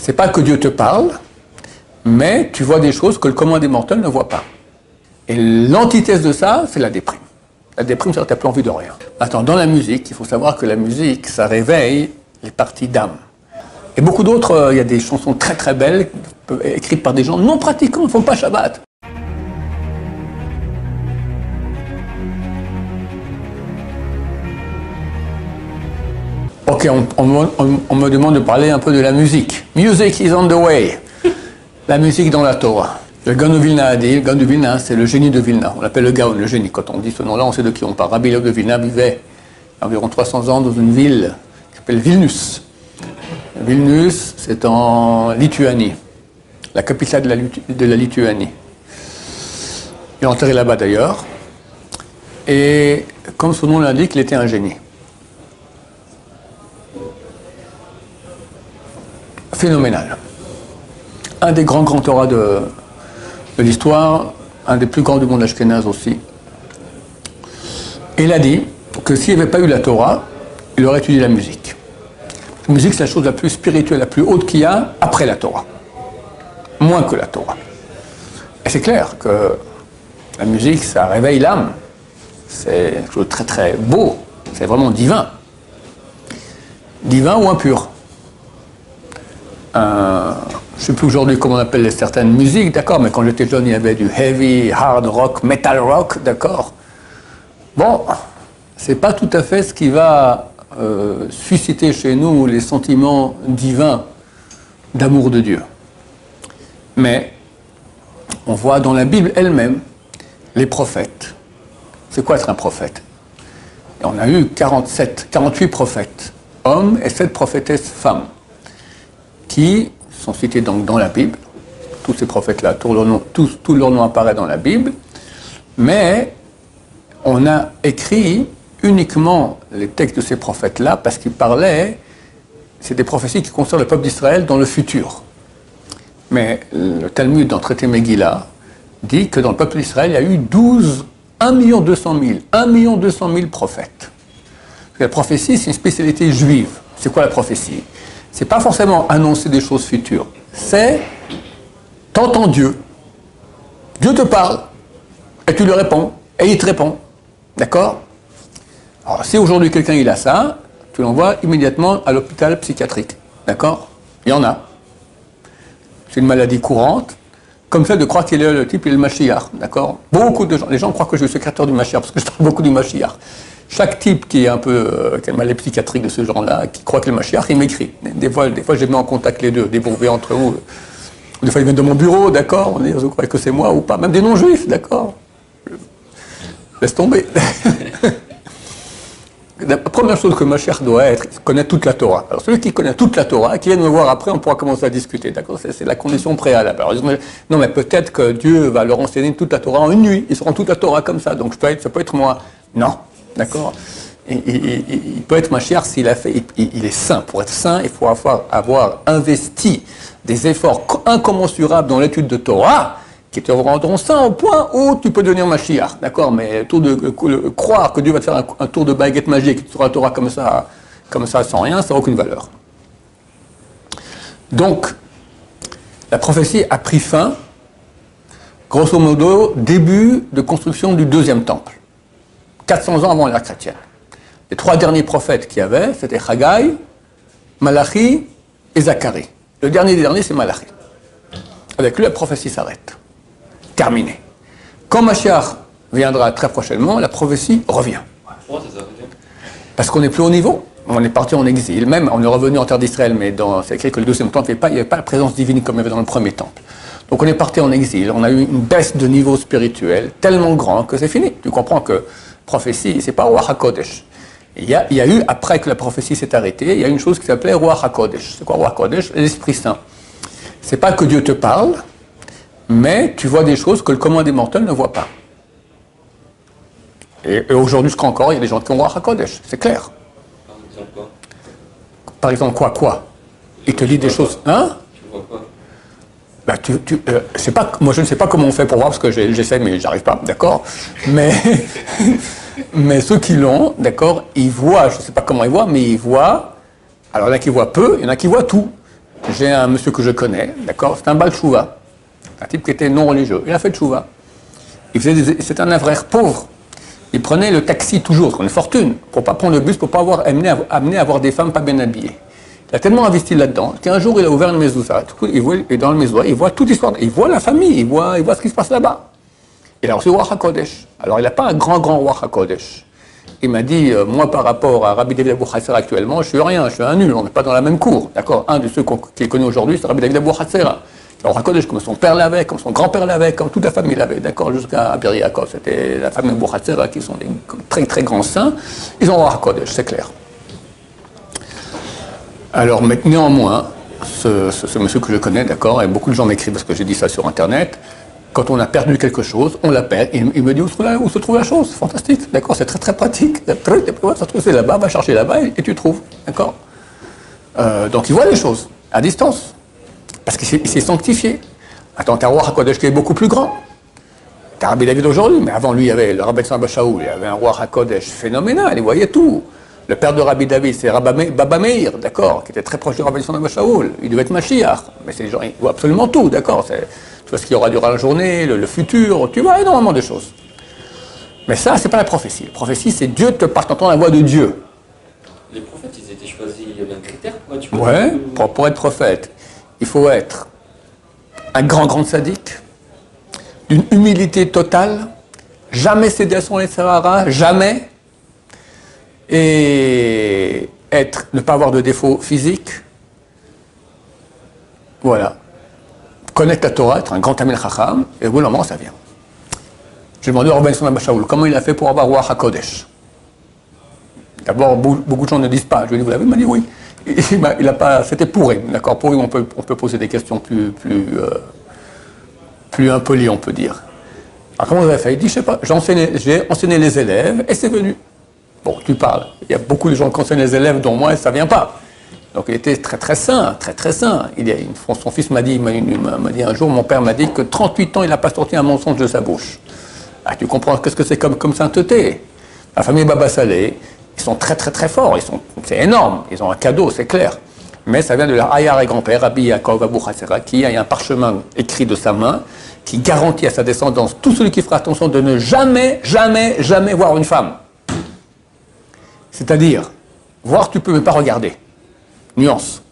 C'est pas que Dieu te parle, mais tu vois des choses que le commun des mortels ne voit pas. Et l'antithèse de ça, c'est la déprime. La déprime, c'est que tu n'as plus envie de rien. Attends, dans la musique, il faut savoir que la musique, ça réveille les parties d'âme. Et beaucoup d'autres, il y a des chansons très très belles, écrites par des gens non pratiquants, ils ne font pas Shabbat. Ok, on me demande de parler un peu de la musique. Music is on the way. La musique dans la Torah. Le Gaon de Vilna a dit, le Gaon de Vilna, c'est le génie de Vilna. On l'appelle le Gaon, le génie. Quand on dit ce nom-là, on sait de qui on parle. Rabbi Léo de Vilna vivait environ 300 ans dans une ville qui s'appelle Vilnius. Vilnius, c'est en Lituanie, la capitale de la Lituanie. Il est enterré là-bas d'ailleurs. Et comme son nom l'indique, il était un génie. Phénoménal. Un des grands Torahs de l'histoire, un des plus grands du monde ashkénaze aussi. Et il a dit que s'il n'y avait pas eu la Torah, il aurait étudié la musique. La musique, c'est la chose la plus spirituelle, la plus haute qu'il y a après la Torah. Moins que la Torah. Et c'est clair que la musique, ça réveille l'âme. C'est quelque chose de très très beau. C'est vraiment divin. Divin ou impur. Je ne sais plus aujourd'hui comment on appelle certaines musiques, d'accord, mais quand j'étais jeune, il y avait du heavy, hard rock, metal rock, d'accord. Bon, c'est pas tout à fait ce qui va susciter chez nous les sentiments divins d'amour de Dieu. Mais on voit dans la Bible elle-même les prophètes. C'est quoi être un prophète? Et on a eu 48 prophètes, hommes, et 7 prophétesses femmes, qui sont cités donc dans la Bible. Tous ces prophètes-là, tout leur nom apparaît dans la Bible, mais on a écrit uniquement les textes de ces prophètes-là parce qu'ils parlaient, c'est des prophéties qui concernent le peuple d'Israël dans le futur. Mais le Talmud dans le traité Megillah dit que dans le peuple d'Israël, il y a eu 1 200 000 prophètes. La prophétie, c'est une spécialité juive. C'est quoi la prophétie? C'est pas forcément annoncer des choses futures. C'est t'entends Dieu. Dieu te parle. Et tu lui réponds. Et il te répond. D'accord? Alors, si aujourd'hui quelqu'un il a ça, tu l'envoies immédiatement à l'hôpital psychiatrique. D'accord? Il y en a. C'est une maladie courante. Comme ça, de croire qu'il est le type, il est le Mashiach. D'accord? Beaucoup de gens, les gens croient que je suis le secrétaire du Mashiach, parce que je parle beaucoup du Mashiach. Chaque type qui est un peu, qui a une maladie psychiatrique de ce genre-là, qui croit qu'il est le Mashiach, il m'écrit. Des fois, je mets en contact les deux, débourvés entre eux. Des fois, ils viennent de mon bureau, d'accord? On dit, vous croyez que c'est moi ou pas? Même des non-juifs, d'accord? Laisse tomber. La première chose que Mashiach doit être, c'est connaître toute la Torah. Alors celui qui connaît toute la Torah, qui vient me voir après, on pourra commencer à discuter, d'accord? C'est la condition préalable. Alors, non, mais peut-être que Dieu va leur enseigner toute la Torah en une nuit. Ils seront toute la Torah comme ça, donc ça peut être moi. Non, d'accord? Il peut être Mashiach s'il a fait, il est saint. Pour être saint, il faut avoir investi des efforts incommensurables dans l'étude de Torah, qui te rendront saint au point où tu peux devenir Mashiach, d'accord? Mais croire que Dieu va te faire un tour de baguette magique, tu seras la Torah comme ça sans rien, ça n'a aucune valeur. Donc, la prophétie a pris fin, grosso modo, début de construction du deuxième temple, 400 ans avant l'ère chrétienne. Les 3 derniers prophètes qu'il y avait, c'était Haggai, Malachi et Zacharie. Le dernier des derniers, c'est Malachi. Avec lui, la prophétie s'arrête. Terminé. Quand Mashiach viendra très prochainement, la prophétie revient. Parce qu'on n'est plus au niveau. On est parti en exil. Même, on est revenu en terre d'Israël, mais c'est écrit que le deuxième temple, il n'y avait pas la présence divine comme il y avait dans le premier temple. Donc on est parti en exil. On a eu une baisse de niveau spirituel tellement grand que c'est fini. Tu comprends que prophétie, c'est pas Ruach HaKodesh. Il y a eu, après que la prophétie s'est arrêtée, il y a une chose qui s'appelait Ruach HaKodesh. C'est quoi Ruach HaKodesh? L'Esprit Saint. C'est pas que Dieu te parle, mais tu vois des choses que le commun des mortels ne voit pas. Et aujourd'hui, jusqu'à encore, il y a des gens qui ont Ruach HaKodesh, c'est clair. Par exemple, quoi? Il te dit des choses. Hein? Tu vois quoi? Bah, c'est pas, moi, je ne sais pas comment on fait pour voir, parce que j'essaie, mais j'arrive pas, d'accord? Mais ceux qui l'ont, d'accord, ils voient, je ne sais pas comment ils voient, mais ils voient. Alors, il y en a qui voient peu, il y en a qui voient tout. j'ai un monsieur que je connais, d'accord, c'est un Baal Tchouva, un type qui était non religieux. Il a fait Tchouva. C'est un avraire pauvre. Il prenait le taxi toujours, une fortune, pour ne pas prendre le bus, pour ne pas avoir amené à voir des femmes pas bien habillées. Il a tellement investi là-dedans qu'un jour, il a ouvert une mezouza. Et dans le mezouza, il voit toute l'histoire. Il voit la famille, il voit ce qui se passe là-bas. Il a reçu le Roi HaKodesh. Alors, il n'a pas un grand Roi HaKodesh. Il m'a dit, moi, par rapport à Rabbi David Abou Hassera actuellement, je suis rien, je suis un nul, on n'est pas dans la même cour. D'accord. Un de ceux qui est connu aujourd'hui, c'est Rabbi David Abou Hassera. Le Roi HaKodesh, comme son père l'avait, comme son grand-père l'avait, comme toute la famille l'avait, d'accord, jusqu'à Bir Yaakov. C'était la famille Abou Hassera qui sont des très très grands saints. Ils ont le Roi HaKodesh, c'est clair. Alors, mais néanmoins, ce monsieur que je connais, d'accord, et beaucoup de gens m'écrivent parce que j'ai dit ça sur Internet, quand on a perdu quelque chose, on la perd. Il me dit où se trouve la chose. Fantastique, d'accord, c'est très très pratique. Ça se trouve, c'est là-bas, va chercher là-bas et tu trouves, d'accord. Donc il voit les choses à distance parce qu'il s'est sanctifié. Attends, t'as un roi HaKodesh qui est beaucoup plus grand. T'as Rabbi David aujourd'hui, mais avant lui, il y avait le Rabbi Samba Shaoul, il y avait un roi HaKodesh phénoménal, il voyait tout. Le père de Rabbi David, c'est Baba Meir, d'accord, qui était très proche du Rabbi Samba Shaoul. Il devait être Mashiach, mais c'est les gens, ils voient absolument tout, d'accord. Tu vois ce qu'il y aura durant la journée, le futur, tu vois énormément de choses. Mais ça, c'est pas la prophétie. La prophétie, c'est Dieu te parle dans la voix de Dieu. Les prophètes, ils étaient choisis, il y avait un critère pour être choisi. Ouais, pour être prophète, il faut être un grand sadique, d'une humilité totale, jamais céder à son Sahara, jamais, et ne pas avoir de défaut physique. Voilà. Connaître la Torah, être un grand Tamil Chacham, et au bout d'un moment, ça vient. J'ai demandé au Rabbi Samba Shaoul comment il a fait pour avoir Roi HaKodesh. D'abord, beaucoup de gens ne disent pas. Je lui ai dit, vous l'avez? Il m'a dit oui. Il a pas, c'était pourri, d'accord. Pourri, on peut poser des questions plus impolies, on peut dire. Alors comment vous avez fait? Il dit, je sais pas, j'ai enseigné les élèves et c'est venu. Bon, tu parles. Il y a beaucoup de gens qui enseignent les élèves, dont moi, et ça vient pas. Donc il était très saint, très saint. Son fils m'a dit un jour, mon père m'a dit que 38 ans, il n'a pas sorti un mensonge de sa bouche. Ah, tu comprends qu'est-ce que c'est comme sainteté? La famille Baba Saleh, ils sont très forts, c'est énorme, ils ont un cadeau, c'est clair. Mais ça vient de leur arrière-grand-père, Rabbi Yaakov Abou Hassera, qui a un parchemin écrit de sa main, qui garantit à sa descendance, tout celui qui fera attention de ne jamais voir une femme. C'est-à-dire, voir tu peux, mais pas regarder. Nuance.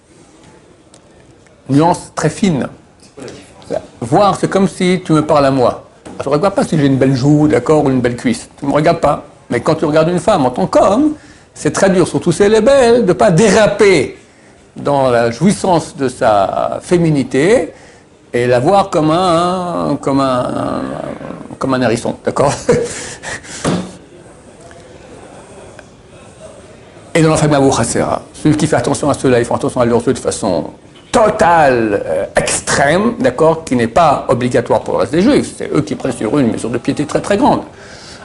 Nuance très fine. Voir, c'est comme si tu me parles à moi. Je ne regarde pas si j'ai une belle joue, d'accord, ou une belle cuisse. Tu ne me regardes pas. Mais quand tu regardes une femme en tant qu'homme, c'est très dur, surtout si elle est belle, de ne pas déraper dans la jouissance de sa féminité et la voir comme un hérisson, d'accord. Et dans la famille Abou Hassera, celui qui fait attention à cela, ils font attention à leurs yeux de façon totale, extrême, d'accord, qui n'est pas obligatoire pour le reste des Juifs. C'est eux qui prennent sur eux une mesure de piété très grande.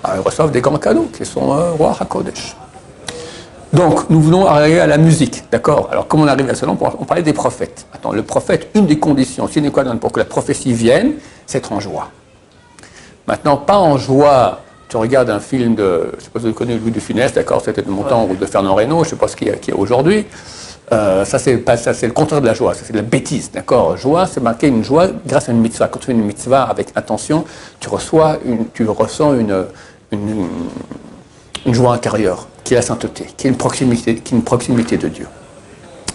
Alors, ils reçoivent des grands cadeaux, qui sont Roi HaKodesh. Donc, nous venons arriver à la musique, d'accord. Alors, comme on arrive à cela, on parlait des prophètes. Attends, le prophète, une des conditions sine qua non pour que la prophétie vienne, c'est être en joie. Maintenant, pas en joie. Tu regardes un film de, je ne sais pas si vous connaissez Louis de Funès, d'accord, c'était de mon temps, ou de Fernand Reynaud, je ne sais pas ce qu'il y a aujourd'hui. Ça, c'est le contraire de la joie, ça, c'est de la bêtise, d'accord. Joie, c'est marquer une joie grâce à une mitzvah. Quand tu fais une mitzvah avec intention, tu ressens une joie intérieure, qui est la sainteté, qui est une proximité de Dieu.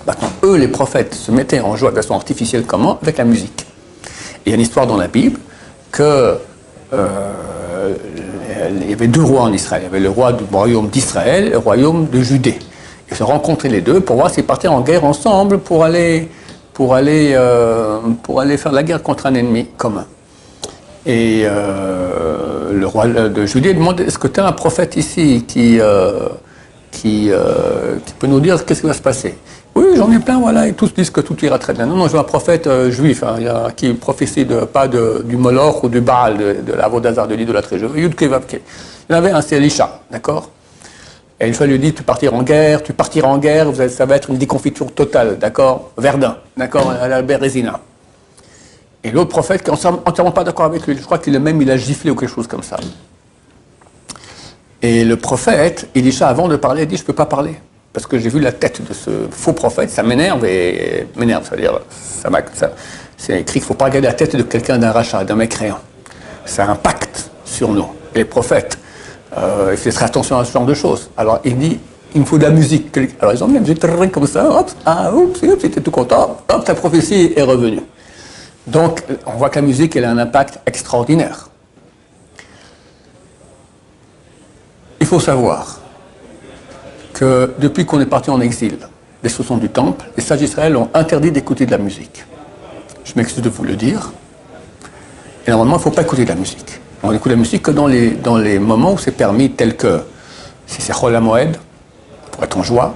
Maintenant, eux, les prophètes, se mettaient en joie de façon artificielle, comment? Avec la musique. Il y a une histoire dans la Bible que il y avait deux rois en Israël. Il y avait le roi du royaume d'Israël et le royaume de Judée. Ils se rencontraient les deux pour voir s'ils partaient en guerre ensemble pour aller faire la guerre contre un ennemi commun. Et le roi de Judée demande, est-ce que tu as un prophète ici qui peut nous dire qu'est-ce qui va se passer? Oui, j'en ai plein, voilà, et tous disent que tout ira très bien. Non, je veux un prophète juif, qui prophétie pas du Moloch ou du Baal, de l'Avodazar, de l'idolâtrie. Je veux Yudke Vavke. Il y en avait un, c'est Elisha, d'accord? Et une fois, il lui dit, tu partiras en guerre, ça va être une déconfiture totale, d'accord? Verdun, d'accord? À la Bérésina. Et l'autre prophète qui n'est entièrement pas d'accord avec lui, je crois qu'il a giflé ou quelque chose comme ça. Et le prophète, Elisha, avant de parler, dit, je ne peux pas parler. parce que j'ai vu la tête de ce faux prophète, ça m'énerve et m'énerve, c'est-à-dire, c'est écrit qu'il ne faut pas regarder la tête de quelqu'un d'un rachat, d'un mécréant. Ça impacte sur nous, les prophètes. Il faut faire attention à ce genre de choses. Alors il dit, il me faut de la musique. Alors ils ont mis la musique comme ça, hop, c'était tout content, hop, ta prophétie est revenue. Donc on voit que la musique, elle a un impact extraordinaire. Il faut savoir que depuis qu'on est parti en exil, les destruction du temple, les sages d'Israël ont interdit d'écouter de la musique. Je m'excuse de vous le dire. Et normalement, il ne faut pas écouter de la musique. On écoute la musique que dans les moments où c'est permis, tels que si c'est Chol HaMoed, pour être en joie,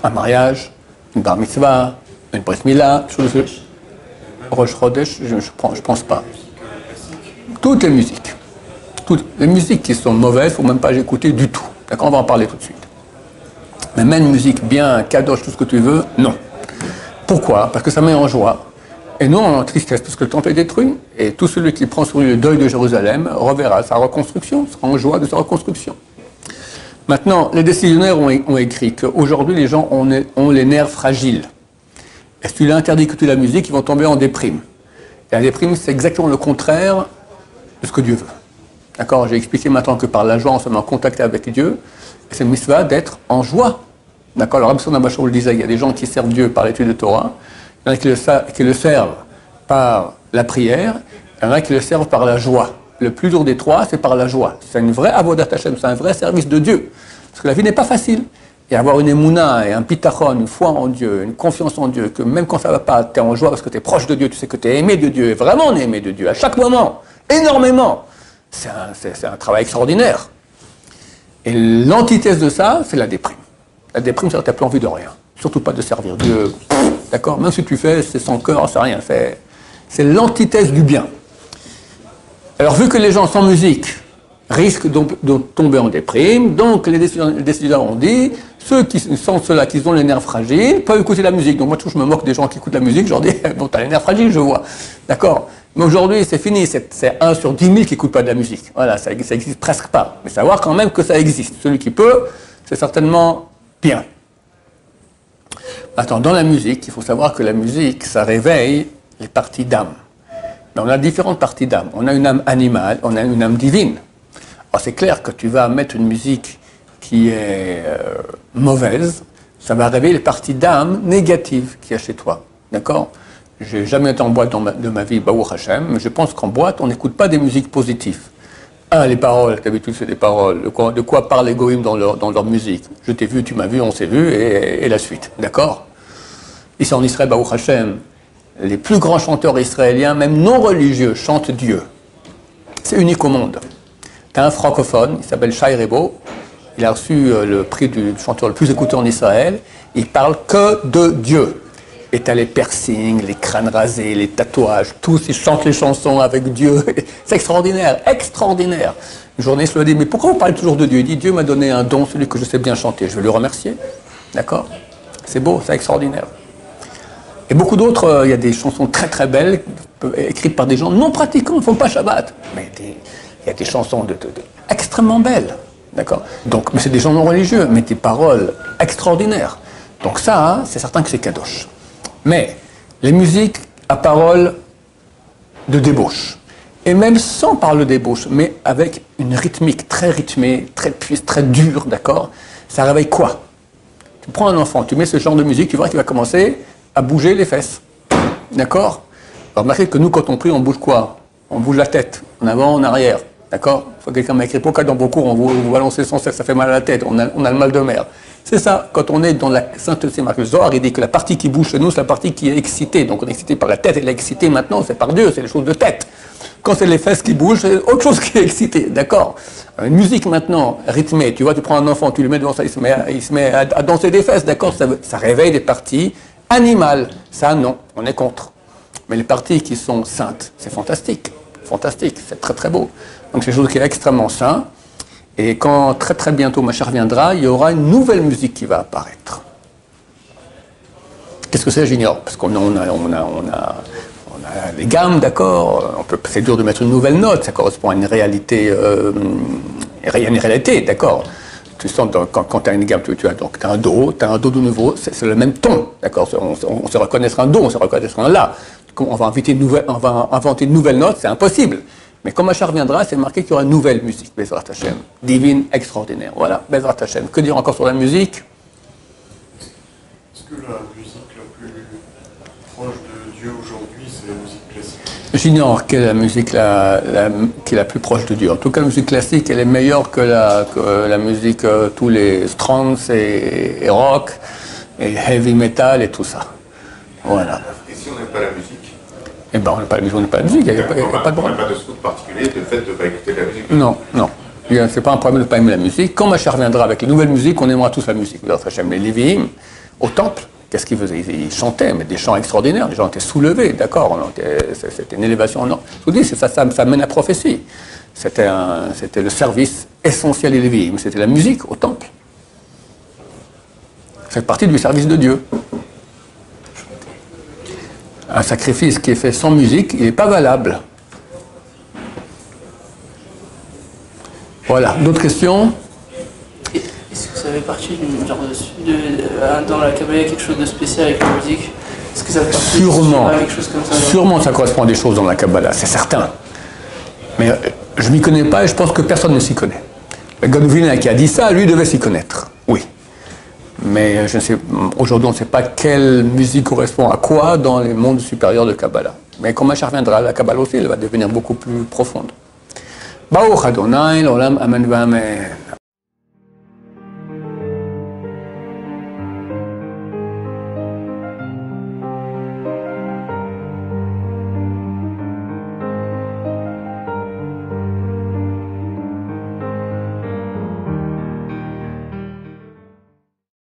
un mariage, une bar mitzvah, une brit milah, Rosh Chodesh, je ne pense pas. Toutes les musiques. Toutes les musiques qui sont mauvaises, il ne faut même pas les écouter du tout. D'accord, on va en parler tout de suite. Mais même une musique bien, kadosh, tout ce que tu veux, non. Pourquoi? Parce que ça met en joie. Et non en tristesse, parce que le temple est détruit. Et tout celui qui prend sur lui le deuil de Jérusalem reverra sa reconstruction, sera en joie de sa reconstruction. Maintenant, les décisionnaires ont écrit qu'aujourd'hui, les gens ont les nerfs fragiles. Et si tu leur interdis d'écouter la musique, ils vont tomber en déprime. Et la déprime, c'est exactement le contraire de ce que Dieu veut. D'accord? J'ai expliqué maintenant que par la joie, on se met en contact avec Dieu. Et c'est le mitzvah d'être en joie. D'accord? Alors, Rabbi Nabachor le disait, il y a des gens qui servent Dieu par l'étude de Torah, il y en a qui le servent par la prière, il y en a qui le servent par la joie. Le plus dur des trois, c'est par la joie. C'est une vraie avodat Hashem, c'est un vrai service de Dieu. Parce que la vie n'est pas facile. Et avoir une émouna et un pitachon, une foi en Dieu, une confiance en Dieu, que même quand ça ne va pas, tu es en joie parce que tu es proche de Dieu, tu sais que tu es aimé de Dieu, et vraiment on est aimé de Dieu, à chaque moment, énormément. C'est un travail extraordinaire. Et l'antithèse de ça, c'est la déprime. La déprime, c'est que tu n'as plus envie de rien. Surtout pas de servir Dieu. D'accord? Même si tu fais, c'est sans cœur, c'est rien. C'est l'antithèse du bien. Alors, vu que les gens sans musique risquent de tomber en déprime, donc les décideurs ont dit, ceux qui sont ceux-là qui ont les nerfs fragiles peuvent écouter la musique. Donc moi, je me moque des gens qui écoutent la musique, je leur dis, bon, t'as les nerfs fragiles, je vois. D'accord? Mais aujourd'hui, c'est fini, c'est 1 sur 10 000 qui n'écoute pas de la musique. Voilà, ça existe presque pas. Mais savoir quand même que ça existe. Celui qui peut, c'est certainement bien. Maintenant, dans la musique, il faut savoir que la musique, ça réveille les parties d'âme. Mais on a différentes parties d'âme. On a une âme animale, on a une âme divine. Alors c'est clair que tu vas mettre une musique qui est mauvaise, ça va réveiller les parties d'âme négatives qu'il y a chez toi. D'accord? J'ai jamais été en boîte de ma vie, Baruch Hashem, mais je pense qu'en boîte, on n'écoute pas des musiques positives. Les paroles, d'habitude c'est des paroles. De quoi parlent les goïms dans leur musique? Je t'ai vu, tu m'as vu, on s'est vu, et la suite. D'accord? Ici en Israël, Baruch Hashem, les plus grands chanteurs israéliens, même non religieux, chantent Dieu. C'est unique au monde. Tu as un francophone, il s'appelle Shai Rebo, il a reçu le prix du chanteur le plus écouté en Israël, il parle que de Dieu. Et tu as les piercings, les crânes rasés, les tatouages, tous ils chantent les chansons avec Dieu. C'est extraordinaire, extraordinaire. Une journaliste lui a dit, mais pourquoi vous parlez toujours de Dieu? Il dit, Dieu m'a donné un don, celui que je sais bien chanter, je vais le remercier. D'accord? C'est beau, c'est extraordinaire. Et beaucoup d'autres, il y a des chansons très très belles, écrites par des gens non pratiquants, ils ne font pas Shabbat. Mais il y a des chansons extrêmement belles. D'accord? Donc, mais c'est des gens non religieux, mais des paroles extraordinaires. Donc ça, hein, c'est certain que c'est kadosh. Mais les musiques à paroles de débauche, et même sans parole de débauche, mais avec une rythmique très rythmée, très dure, d'accord? Ça réveille quoi? Tu prends un enfant, tu mets ce genre de musique, tu vois qu'il va commencer à bouger les fesses. D'accord? Alors, remarquez que nous, quand on prie, on bouge quoi? On bouge la tête, en avant, en arrière. D'accord? Quelqu'un m'a écrit, pourquoi dans vos cours, on vous balancez sans cesse, ça fait mal à la tête, on a le mal de mer. C'est ça, quand on est dans la sainteté, Marc Zohar, il dit que la partie qui bouge chez nous, c'est la partie qui est excitée. Donc on est excité par la tête, et l'excité maintenant, c'est par Dieu, c'est les choses de tête. Quand c'est les fesses qui bougent, c'est autre chose qui est excitée, d'accord? Une musique maintenant, rythmée, tu vois, tu prends un enfant, tu le mets devant ça, il se met à danser des fesses, d'accord? Ça réveille des parties animales. Ça, non, on est contre. Mais les parties qui sont saintes, c'est fantastique. Fantastique, c'est très très beau. Donc c'est quelque chose qui est extrêmement sain. Et quand très très bientôt Machar viendra, il y aura une nouvelle musique qui va apparaître. Qu'est-ce que c'est, j'ignore? Parce qu'on a les gammes, d'accord? C'est dur de mettre une nouvelle note, ça correspond à une réalité, d'accord? Tu sens quand tu as une gamme, tu as donc un Do, tu as un Do de nouveau, c'est le même ton, d'accord? On se reconnaîtra un Do, on se reconnaîtra un La. On va inventer une nouvelle note, c'est impossible. Mais quand Machar viendra, c'est marqué qu'il y aura une nouvelle musique, Bezrat Hashem. Divine, extraordinaire. Voilà, Bezrat Hashem. Que dire encore sur la musique? Est-ce que la musique la plus proche de Dieu aujourd'hui, c'est la musique classique? J'ignore quelle est la musique qui est la plus proche de Dieu. En tout cas, la musique classique, elle est meilleure que la musique, tous les Strands et rock, et heavy metal et tout ça. Voilà. Et si on n'aime pas la musique? Eh bien, on n'a pas la musique, il n'y a pas de problème. On n'a pas de scout particulier de fait de ne pas écouter la musique? Non, non. C'est pas un problème de ne pas aimer la musique. Quand Machar viendra avec les nouvelles musiques, on aimera tous la musique. Les Lévi'im, au temple, qu'est-ce qu'ils faisaient? Ils chantaient, mais des chants extraordinaires. Les gens étaient soulevés, d'accord? C'était une élévation. Non. Je vous dis, ça mène à prophétie. C'était le service essentiel des Lévi'im. C'était la musique au temple. Ça fait partie du service de Dieu. Un sacrifice qui est fait sans musique, il n'est pas valable. Voilà. D'autres questions? Est-ce que ça fait partie d'une genre dans la Kabbalah, quelque chose de spécial avec la musique? Est-ce que ça fait partie Sûrement. quelque chose comme ça? Sûrement, ça correspond à des choses dans la Kabbalah, c'est certain. Mais je ne m'y connais pas et je pense que personne ne s'y connaît. Le Godovina qui a dit ça, lui devait s'y connaître. Oui. Mais je ne sais, aujourd'hui, on ne sait pas quelle musique correspond à quoi dans les mondes supérieurs de Kabbalah. Mais quand Machar viendra, la Kabbalah aussi, elle va devenir beaucoup plus profonde. Baruch Adonai, l'olam, amen, amen.